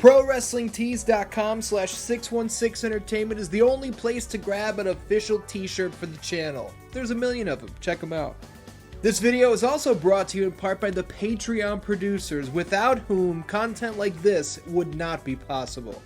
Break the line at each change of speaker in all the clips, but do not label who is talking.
ProWrestlingTees.com/616entertainment is the only place to grab an official t-shirt for the channel. There's a million of them. Check them out. This video is also brought to you in part by the Patreon producers, without whom content like this would not be possible.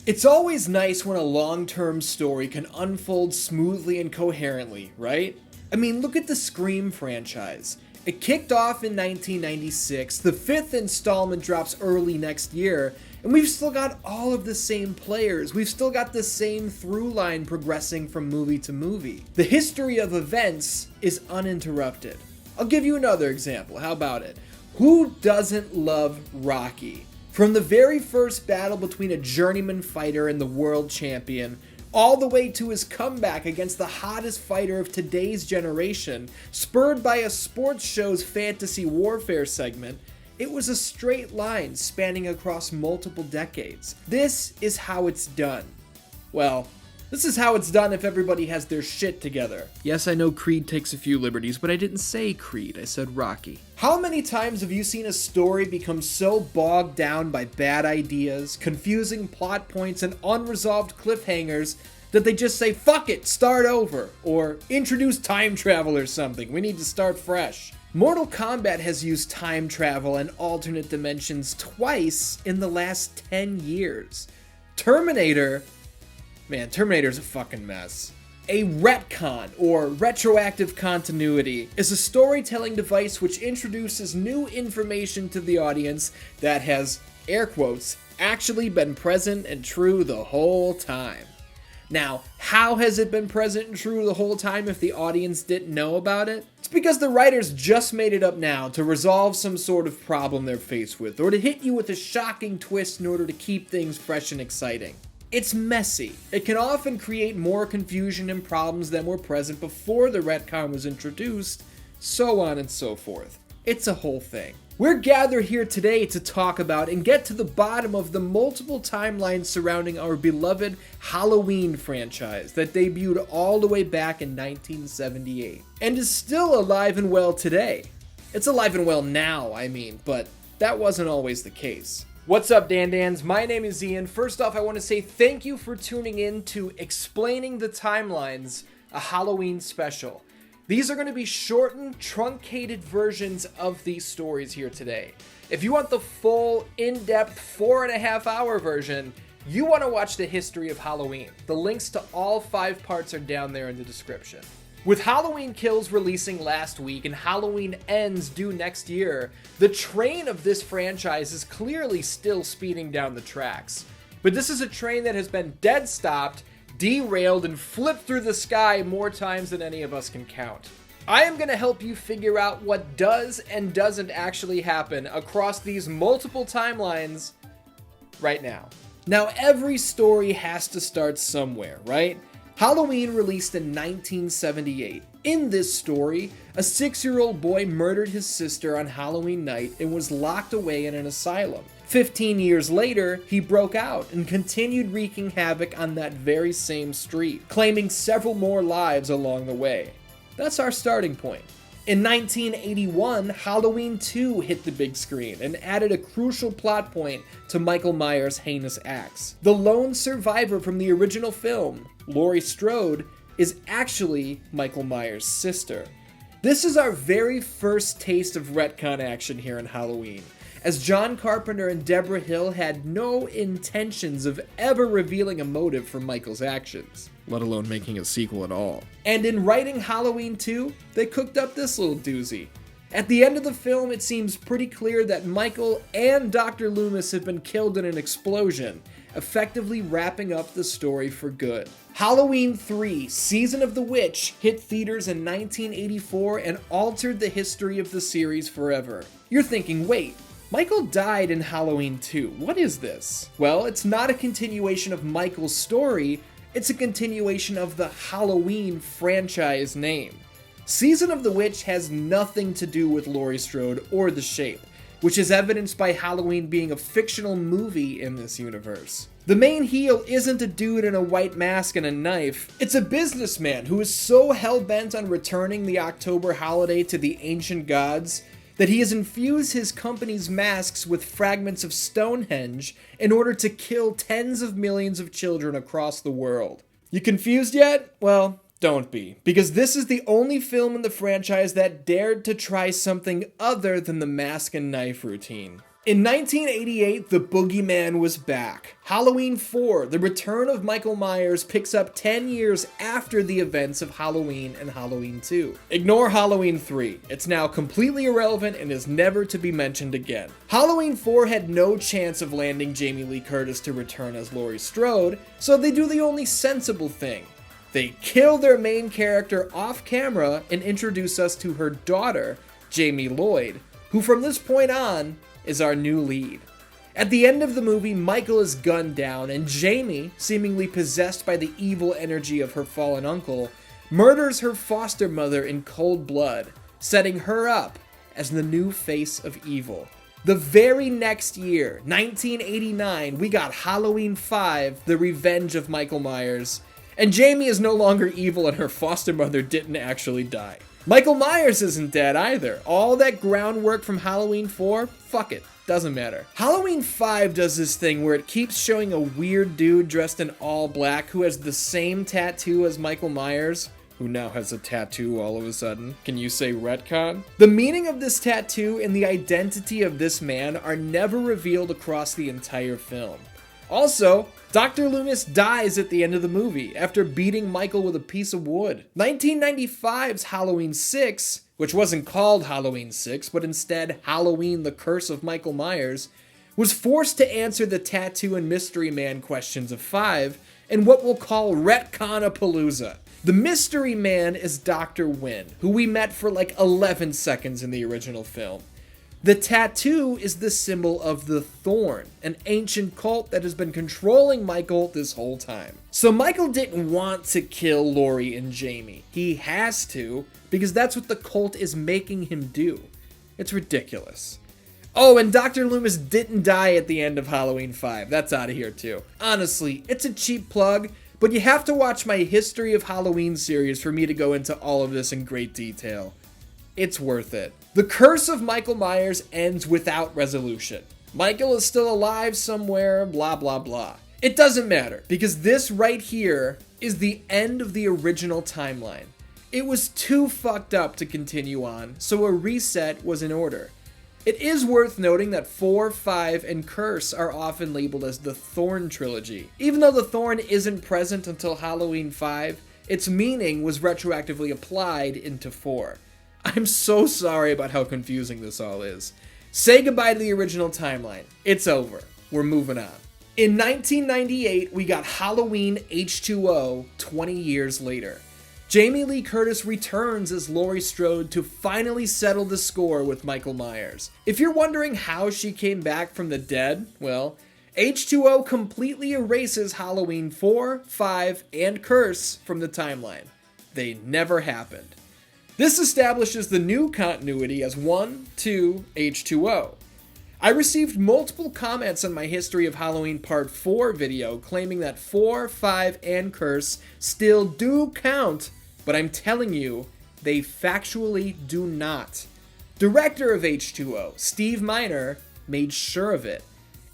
It's always nice when a long-term story can unfold smoothly and coherently, right? I mean, look at the Scream franchise. It kicked off in 1996, the 5th installment drops early next year, and we've still got all of the same players, we've still got the same through line progressing from movie to movie. The history of events is uninterrupted. I'll give you another example, how about it? Who doesn't love Rocky? From the very first battle between a journeyman fighter and the world champion, all the way to his comeback against the hottest fighter of today's generation, spurred by a sports show's fantasy warfare segment, it was a straight line spanning across multiple decades. This is how it's done. Well, this is how it's done if everybody has their shit together. Yes, I know Creed takes a few liberties, but I didn't say Creed, I said Rocky. How many times have you seen a story become so bogged down by bad ideas, confusing plot points, and unresolved cliffhangers that they just say, fuck it, start over, or introduce time travel or something, we need to start fresh. Mortal Kombat has used time travel and alternate dimensions twice in the last 10 years. Terminator's a fucking mess. A retcon, or retroactive continuity, is a storytelling device which introduces new information to the audience that has, air quotes, actually been present and true the whole time. Now, how has it been present and true the whole time if the audience didn't know about it? It's because the writers just made it up now to resolve some sort of problem they're faced with, or to hit you with a shocking twist in order to keep things fresh and exciting. It's messy. It can often create more confusion and problems than were present before the retcon was introduced, so on and so forth. It's a whole thing. We're gathered here today to talk about and get to the bottom of the multiple timelines surrounding our beloved Halloween franchise that debuted all the way back in 1978 and is still alive and well today. It's alive and well now, but that wasn't always the case. What's up, Dan-Dans? My name is Ian. First off, I want to say thank you for tuning in to Explaining the Timelines, a Halloween special. These are going to be shortened, truncated versions of these stories here today. If you want the full, in-depth, 4.5-hour version, you want to watch the history of Halloween. The links to all 5 parts are down there in the description. With Halloween Kills releasing last week and Halloween Ends due next year, the train of this franchise is clearly still speeding down the tracks. But this is a train that has been dead stopped, derailed, and flipped through the sky more times than any of us can count. I am going to help you figure out what does and doesn't actually happen across these multiple timelines right now. Now, every story has to start somewhere, right? Halloween released in 1978. In this story, a 6-year-old boy murdered his sister on Halloween night and was locked away in an asylum. 15 years later, he broke out and continued wreaking havoc on that very same street, claiming several more lives along the way. That's our starting point. In 1981, Halloween 2 hit the big screen and added a crucial plot point to Michael Myers' heinous acts. The lone survivor from the original film, Laurie Strode, is actually Michael Myers' sister. This is our very first taste of retcon action here in Halloween, as John Carpenter and Deborah Hill had no intentions of ever revealing a motive for Michael's actions, let alone making a sequel at all. And in writing Halloween 2, they cooked up this little doozy. At the end of the film, it seems pretty clear that Michael and Dr. Loomis have been killed in an explosion, effectively wrapping up the story for good. Halloween 3, Season of the Witch, hit theaters in 1984 and altered the history of the series forever. You're thinking, wait, Michael died in Halloween 2. What is this? Well, it's not a continuation of Michael's story, it's a continuation of the Halloween franchise name. Season of the Witch has nothing to do with Laurie Strode or The Shape, which is evidenced by Halloween being a fictional movie in this universe. The main heel isn't a dude in a white mask and a knife. It's a businessman who is so hell-bent on returning the October holiday to the ancient gods that he has infused his company's masks with fragments of Stonehenge in order to kill tens of millions of children across the world. You confused yet? Well, don't be, because this is the only film in the franchise that dared to try something other than the mask and knife routine. In 1988, the boogeyman was back. Halloween 4, The Return of Michael Myers, picks up 10 years after the events of Halloween and Halloween 2. Ignore Halloween 3. It's now completely irrelevant and is never to be mentioned again. Halloween 4 had no chance of landing Jamie Lee Curtis to return as Laurie Strode, so they do the only sensible thing. They kill their main character off camera and introduce us to her daughter, Jamie Lloyd, who from this point on is our new lead. At the end of the movie, Michael is gunned down, and Jamie, seemingly possessed by the evil energy of her fallen uncle, murders her foster mother in cold blood, setting her up as the new face of evil. The very next year, 1989, we got Halloween 5, The Revenge of Michael Myers, and Jamie is no longer evil and her foster mother didn't actually die. Michael Myers isn't dead either. All that groundwork from Halloween 4, fuck it, doesn't matter. Halloween 5 does this thing where it keeps showing a weird dude dressed in all black who has the same tattoo as Michael Myers, who now has a tattoo all of a sudden. Can you say retcon? The meaning of this tattoo and the identity of this man are never revealed across the entire film. Also, Dr. Loomis dies at the end of the movie after beating Michael with a piece of wood. 1995's Halloween 6, which wasn't called Halloween 6, but instead Halloween: The Curse of Michael Myers, was forced to answer the tattoo and mystery man questions of 5 in what we'll call Retconapalooza. The mystery man is Dr. Wynn, who we met for like 11 seconds in the original film. The tattoo is the symbol of the Thorn, an ancient cult that has been controlling Michael this whole time. So Michael didn't want to kill Laurie and Jamie. He has to, because that's what the cult is making him do. It's ridiculous. Oh, and Dr. Loomis didn't die at the end of Halloween 5. That's out of here too. Honestly, it's a cheap plug, but you have to watch my History of Halloween series for me to go into all of this in great detail. It's worth it. The Curse of Michael Myers ends without resolution. Michael is still alive somewhere, blah blah blah. It doesn't matter, because this right here is the end of the original timeline. It was too fucked up to continue on, so a reset was in order. It is worth noting that 4, 5, and Curse are often labeled as the Thorn Trilogy. Even though the Thorn isn't present until Halloween 5, its meaning was retroactively applied into 4. I'm so sorry about how confusing this all is. Say goodbye to the original timeline. It's over. We're moving on. In 1998, we got Halloween H2O 20 years later. Jamie Lee Curtis returns as Laurie Strode to finally settle the score with Michael Myers. If you're wondering how she came back from the dead, well, H2O completely erases Halloween 4, 5, and Curse from the timeline. They never happened. This establishes the new continuity as 1, 2, H2O. I received multiple comments on my History of Halloween Part 4 video claiming that 4, 5, and Curse still do count, but I'm telling you, they factually do not. Director of H2O, Steve Miner, made sure of it.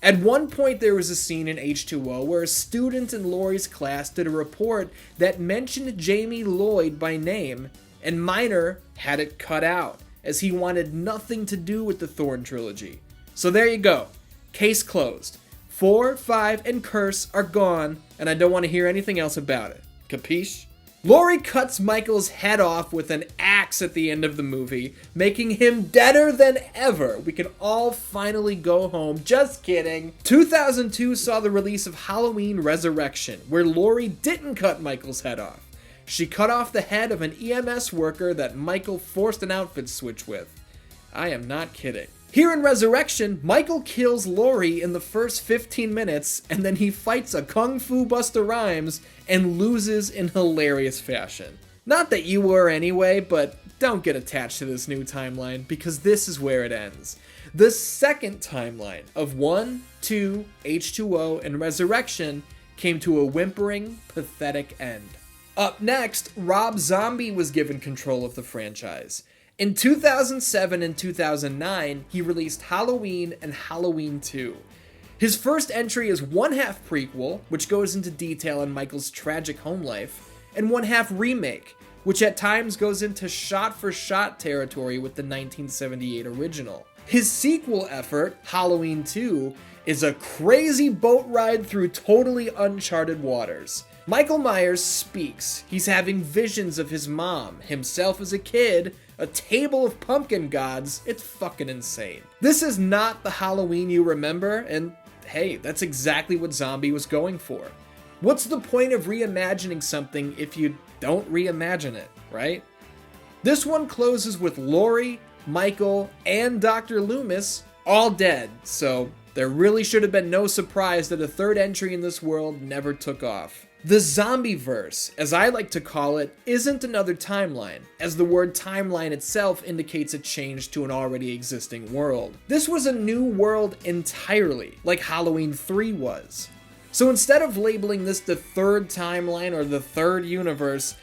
At one point there was a scene in H2O where a student in Laurie's class did a report that mentioned Jamie Lloyd by name, and Miner had it cut out, as he wanted nothing to do with the Thorn trilogy. So there you go. Case closed. 4, 5, and Curse are gone, and I don't want to hear anything else about it. Capiche? Laurie cuts Michael's head off with an axe at the end of the movie, making him deader than ever. We can all finally go home. Just kidding. 2002 saw the release of Halloween Resurrection, where Laurie didn't cut Michael's head off. She cut off the head of an EMS worker that Michael forced an outfit switch with. I am not kidding. Here in Resurrection, Michael kills Laurie in the first 15 minutes, and then he fights a Kung Fu Busta Rhymes and loses in hilarious fashion. Not that you were anyway, but don't get attached to this new timeline, because this is where it ends. The second timeline of 1, 2, H2O, and Resurrection came to a whimpering, pathetic end. Up next, Rob Zombie was given control of the franchise. In 2007 and 2009, he released Halloween and Halloween 2. His first entry is one-half prequel, which goes into detail on Michael's tragic home life, and one-half remake, which at times goes into shot-for-shot territory with the 1978 original. His sequel effort, Halloween 2, is a crazy boat ride through totally uncharted waters. Michael Myers speaks. He's having visions of his mom, himself as a kid, a table of pumpkin gods. It's fucking insane. This is not the Halloween you remember, and hey, that's exactly what Zombie was going for. What's the point of reimagining something if you don't reimagine it, right? This one closes with Laurie, Michael, and Dr. Loomis all dead, so there really should have been no surprise that a third entry in this world never took off. The Zombieverse, as I like to call it, isn't another timeline, as the word timeline itself indicates a change to an already existing world. This was a new world entirely, like Halloween 3 was. So instead of labeling this the third timeline or the third universe,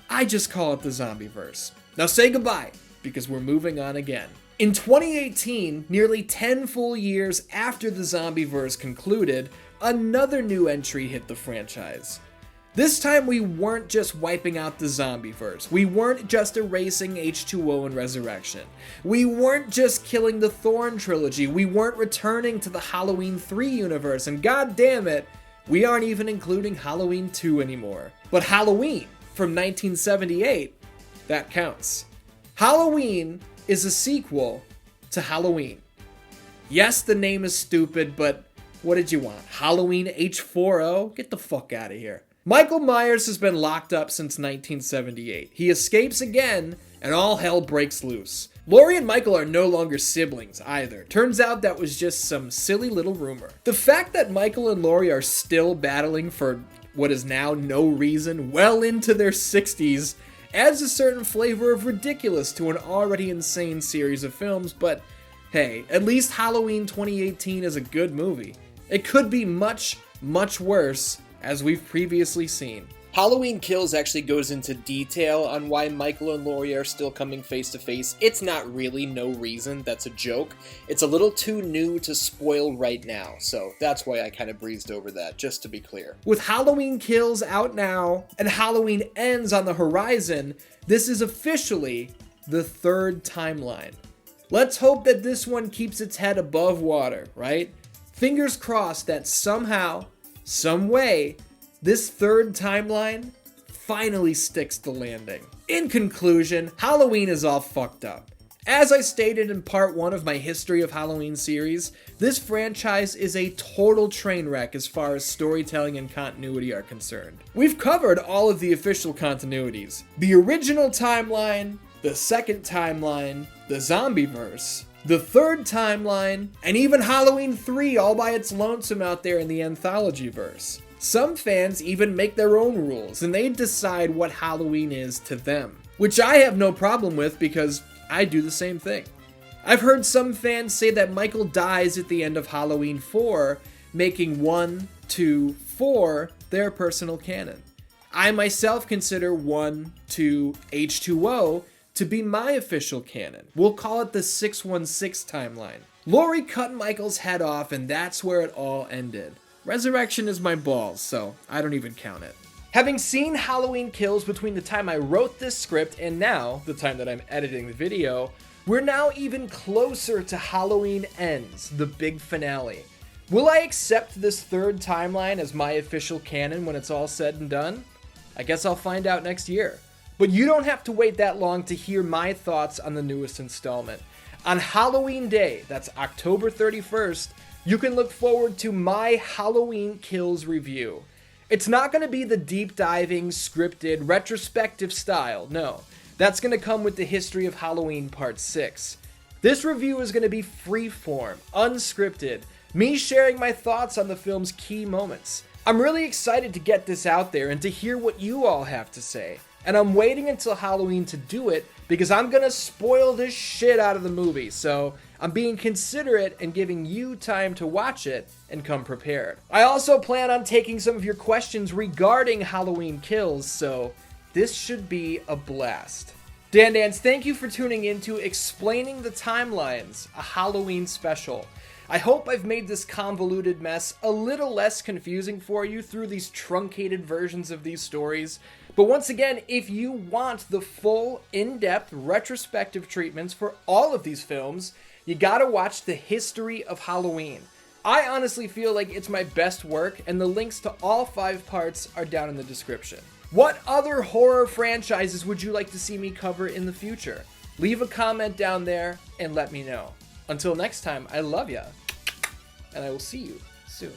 I just call it the Zombieverse. Now say goodbye, because we're moving on again. In 2018, nearly 10 full years after the Zombieverse concluded, another new entry hit the franchise. This time we weren't just wiping out the Zombieverse. We weren't just erasing H2O and Resurrection. We weren't just killing the Thorn Trilogy. We weren't returning to the Halloween 3 universe. And god damn it, we aren't even including Halloween 2 anymore. But Halloween from 1978, that counts. Halloween is a sequel to Halloween. Yes, the name is stupid, but what did you want? Halloween H4O? Get the fuck out of here. Michael Myers has been locked up since 1978. He escapes again, and all hell breaks loose. Laurie and Michael are no longer siblings either. Turns out that was just some silly little rumor. The fact that Michael and Laurie are still battling for what is now no reason well into their 60s adds a certain flavor of ridiculous to an already insane series of films, but hey, at least Halloween 2018 is a good movie. It could be much, much worse, as we've previously seen. Halloween Kills actually goes into detail on why Michael and Laurie are still coming face to face. It's not really no reason, that's a joke. It's a little too new to spoil right now, so that's why I kind of breezed over that, just to be clear. With Halloween Kills out now, and Halloween Ends on the horizon, this is officially the third timeline. Let's hope that this one keeps its head above water, right? Fingers crossed that somehow, some way, this third timeline finally sticks the landing. In conclusion, Halloween is all fucked up. As I stated in part 1 of my History of Halloween series, this franchise is a total train wreck as far as storytelling and continuity are concerned. We've covered all of the official continuities. The original timeline, the second timeline, the Zombieverse, the third timeline, and even Halloween 3 all by its lonesome out there in the Anthology verse. Some fans even make their own rules, and they decide what Halloween is to them. Which I have no problem with, because I do the same thing. I've heard some fans say that Michael dies at the end of Halloween 4, making 1, 2, 4 their personal canon. I myself consider 1, 2, H2O to be my official canon. We'll call it the 616 timeline. Laurie cut Michael's head off, and that's where it all ended. Resurrection is my balls, so I don't even count it. Having seen Halloween Kills between the time I wrote this script and now, the time that I'm editing the video, we're now even closer to Halloween Ends, the big finale. Will I accept this third timeline as my official canon when it's all said and done? I guess I'll find out next year. But you don't have to wait that long to hear my thoughts on the newest installment. On Halloween Day, that's October 31st, you can look forward to my Halloween Kills review. It's not going to be the deep diving, scripted, retrospective style, no. That's going to come with the History of Halloween Part 6. This review is going to be freeform, unscripted, me sharing my thoughts on the film's key moments. I'm really excited to get this out there and to hear what you all have to say. And I'm waiting until Halloween to do it because I'm gonna spoil this shit out of the movie, so I'm being considerate and giving you time to watch it and come prepared. I also plan on taking some of your questions regarding Halloween Kills, so this should be a blast. Dan Dans, thank you for tuning in to Explaining the Timelines, a Halloween special. I hope I've made this convoluted mess a little less confusing for you through these truncated versions of these stories. But once again, if you want the full, in-depth, retrospective treatments for all of these films, you gotta watch The History of Halloween. I honestly feel like it's my best work, and the links to all 5 parts are down in the description. What other horror franchises would you like to see me cover in the future? Leave a comment down there and let me know. Until next time, I love ya, and I will see you soon.